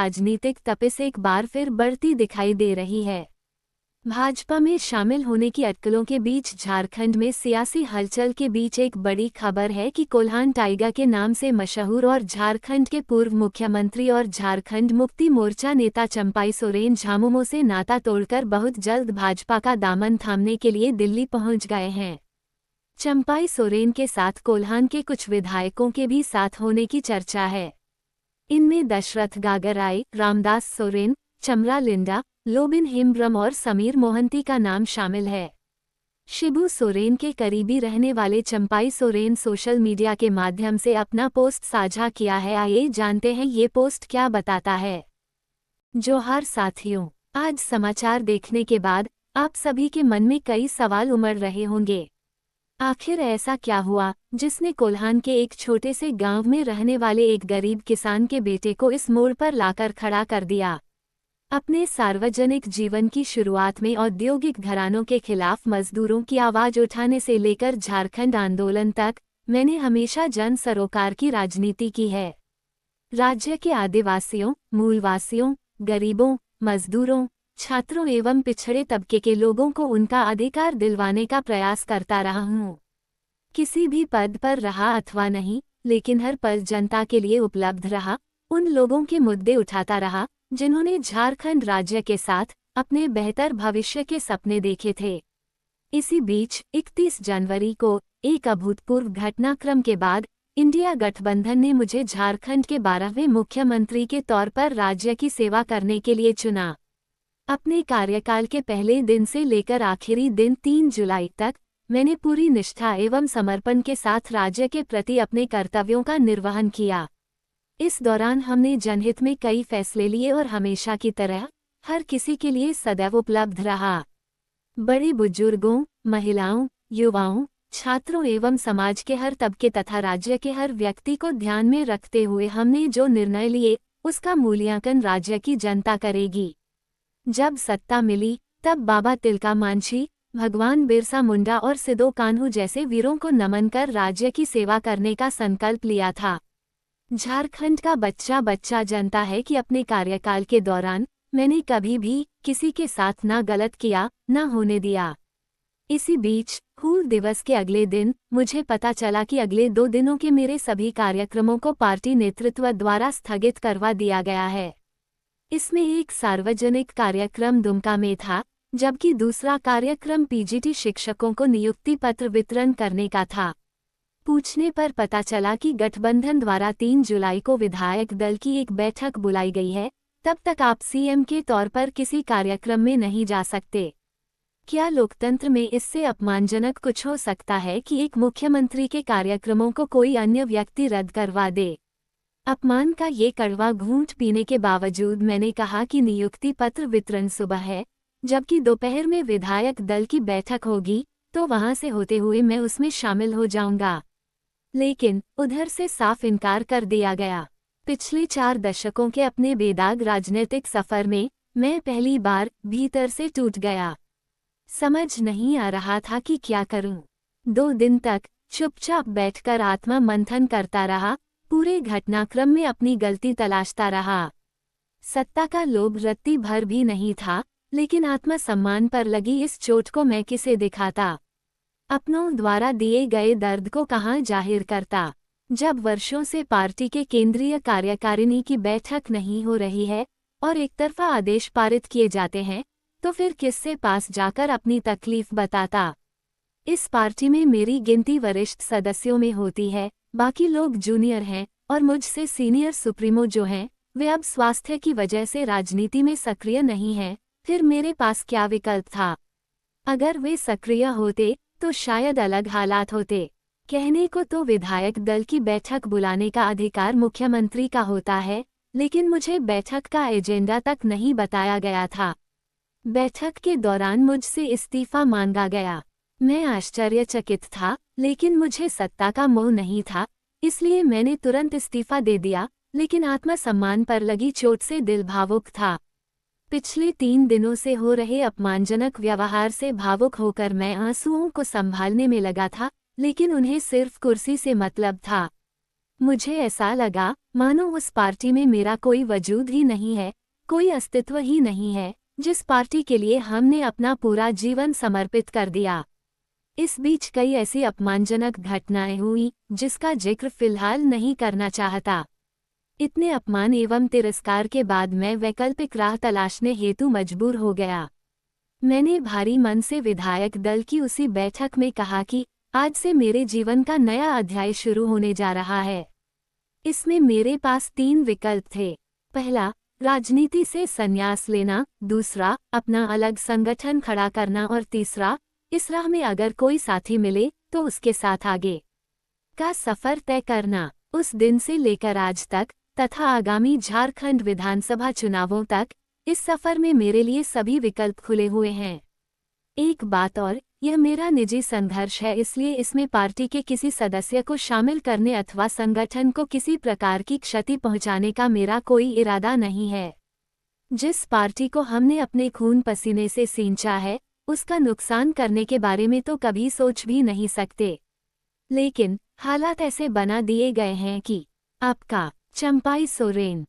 राजनीतिक तपिश एक बार फिर बढ़ती दिखाई दे रही है। भाजपा में शामिल होने की अटकलों के बीच झारखंड में सियासी हलचल के बीच एक बड़ी खबर है कि कोल्हान टाइगर के नाम से मशहूर और झारखंड के पूर्व मुख्यमंत्री और झारखंड मुक्ति मोर्चा नेता चंपाई सोरेन झामुमो से नाता तोड़कर बहुत जल्द भाजपा का दामन थामने के लिए दिल्ली पहुंच गए हैं। चंपाई सोरेन के साथ कोल्हान के कुछ विधायकों के भी साथ होने की चर्चा है। इनमें दशरथ गागराई, रामदास सोरेन, चमरा लिंडा, लोबिन हेम्ब्रम और समीर मोहंती का नाम शामिल है। शिबू सोरेन के करीबी रहने वाले चंपाई सोरेन सोशल मीडिया के माध्यम से अपना पोस्ट साझा किया है। आइए जानते हैं ये पोस्ट क्या बताता है। जोहार साथियों, आज समाचार देखने के बाद आप सभी के मन में कई सवाल उमड़ रहे होंगे। आखिर ऐसा क्या हुआ जिसने कोल्हान के एक छोटे से गांव में रहने वाले एक गरीब किसान के बेटे को इस मोड़ पर लाकर खड़ा कर दिया। अपने सार्वजनिक जीवन की शुरुआत में औद्योगिक घरानों के खिलाफ मजदूरों की आवाज उठाने से लेकर झारखंड आंदोलन तक मैंने हमेशा जन सरोकार की राजनीति की है। राज्य के आदिवासियों, मूलवासियों, गरीबों, मजदूरों, छात्रों एवं पिछड़े तबके के लोगों को उनका अधिकार दिलवाने का प्रयास करता रहा हूँ। किसी भी पद पर रहा अथवा नहीं, लेकिन हर पल जनता के लिए उपलब्ध रहा, उन लोगों के मुद्दे उठाता रहा जिन्होंने झारखंड राज्य के साथ अपने बेहतर भविष्य के सपने देखे थे। इसी बीच 31 जनवरी को एक अभूतपूर्व घटनाक्रम के बाद इंडिया गठबंधन ने मुझे झारखंड के 12वें मुख्यमंत्री के तौर पर राज्य की सेवा करने के लिए चुना। अपने कार्यकाल के पहले दिन से लेकर आखिरी दिन 3 जुलाई तक मैंने पूरी निष्ठा एवं समर्पण के साथ राज्य के प्रति अपने कर्तव्यों का निर्वहन किया। इस दौरान हमने जनहित में कई फैसले लिए और हमेशा की तरह हर किसी के लिए सदैव उपलब्ध रहा। बड़े बुजुर्गों, महिलाओं, युवाओं, छात्रों एवं समाज के हर तबके तथा राज्य के हर व्यक्ति को ध्यान में रखते हुए हमने जो निर्णय लिए उसका मूल्यांकन राज्य की जनता करेगी। जब सत्ता मिली तब बाबा तिलका मांझी, भगवान बिरसा मुंडा और सिदो कान्हू जैसे वीरों को नमन कर राज्य की सेवा करने का संकल्प लिया था। झारखंड का बच्चा बच्चा जानता है कि अपने कार्यकाल के दौरान मैंने कभी भी किसी के साथ ना गलत किया, ना होने दिया। इसी बीच हूल दिवस के अगले दिन मुझे पता चला कि अगले 2 दिनों के मेरे सभी कार्यक्रमों को पार्टी नेतृत्व द्वारा स्थगित करवा दिया गया है। इसमें एक सार्वजनिक कार्यक्रम दुमका में था, जबकि दूसरा कार्यक्रम पीजीटी शिक्षकों को नियुक्ति पत्र वितरण करने का था। पूछने पर पता चला कि गठबंधन द्वारा 3 जुलाई को विधायक दल की एक बैठक बुलाई गई है, तब तक आप सीएम के तौर पर किसी कार्यक्रम में नहीं जा सकते। क्या लोकतंत्र में इससे अपमानजनक कुछ हो सकता है कि एक मुख्यमंत्री के कार्यक्रमों को कोई अन्य व्यक्ति रद्द करवा दे? अपमान का ये कड़वा घूंट पीने के बावजूद मैंने कहा कि नियुक्ति पत्र वितरण सुबह है, जबकि दोपहर में विधायक दल की बैठक होगी, तो वहां से होते हुए मैं उसमें शामिल हो जाऊंगा। लेकिन उधर से साफ इनकार कर दिया गया। पिछले 4 दशकों के अपने बेदाग राजनीतिक सफर में मैं पहली बार भीतर से टूट गया। समझ नहीं आ रहा था कि क्या करूं। 2 दिन तक चुपचाप बैठकर आत्मा मंथन करता रहा, पूरे घटनाक्रम में अपनी गलती तलाशता रहा। सत्ता का लोभ रत्ती भर भी नहीं था, लेकिन आत्मसम्मान पर लगी इस चोट को मैं किसे दिखाता? अपनों द्वारा दिए गए दर्द को कहाँ जाहिर करता? जब वर्षों से पार्टी के केंद्रीय कार्यकारिणी की बैठक नहीं हो रही है और एकतरफा आदेश पारित किए जाते हैं, तो फिर किससे पास जाकर अपनी तकलीफ बताता? इस पार्टी में मेरी गिनती वरिष्ठ सदस्यों में होती है, बाकी लोग जूनियर हैं और मुझसे सीनियर सुप्रीमो जो हैं, वे अब स्वास्थ्य की वजह से राजनीति में सक्रिय नहीं हैं। फिर मेरे पास क्या विकल्प था? अगर वे सक्रिय होते तो शायद अलग हालात होते। कहने को तो विधायक दल की बैठक बुलाने का अधिकार मुख्यमंत्री का होता है, लेकिन मुझे बैठक का एजेंडा तक नहीं बताया गया था। बैठक के दौरान मुझसे इस्तीफा मांगा गया। मैं आश्चर्यचकित था, लेकिन मुझे सत्ता का मोह नहीं था, इसलिए मैंने तुरंत इस्तीफा दे दिया, लेकिन आत्मसम्मान पर लगी चोट से दिल भावुक था। पिछले 3 दिनों से हो रहे अपमानजनक व्यवहार से भावुक होकर मैं आंसुओं को संभालने में लगा था, लेकिन उन्हें सिर्फ कुर्सी से मतलब था। मुझे ऐसा लगा मानो उस पार्टी में मेरा कोई वजूद ही नहीं है, कोई अस्तित्व ही नहीं है, जिस पार्टी के लिए हमने अपना पूरा जीवन समर्पित कर दिया। इस बीच कई ऐसी अपमानजनक घटनाएं हुई जिसका जिक्र फिलहाल नहीं करना चाहता। इतने अपमान एवं तिरस्कार के बाद मैं वैकल्पिक राह तलाशने हेतु मजबूर हो गया। मैंने भारी मन से विधायक दल की उसी बैठक में कहा कि आज से मेरे जीवन का नया अध्याय शुरू होने जा रहा है। इसमें मेरे पास 3 विकल्प थे। पहला, राजनीति से संन्यास लेना, दूसरा, अपना अलग संगठन खड़ा करना और तीसरा, इस राह में अगर कोई साथी मिले तो उसके साथ आगे का सफर तय करना। उस दिन से लेकर आज तक तथा आगामी झारखंड विधानसभा चुनावों तक इस सफर में मेरे लिए सभी विकल्प खुले हुए हैं। एक बात और, यह मेरा निजी संघर्ष है, इसलिए इसमें पार्टी के किसी सदस्य को शामिल करने अथवा संगठन को किसी प्रकार की क्षति पहुंचाने का मेरा कोई इरादा नहीं है। जिस पार्टी को हमने अपने खून पसीने से सींचा है, उसका नुकसान करने के बारे में तो कभी सोच भी नहीं सकते। लेकिन हालात ऐसे बना दिए गए हैं कि आपका चंपाई सोरेन।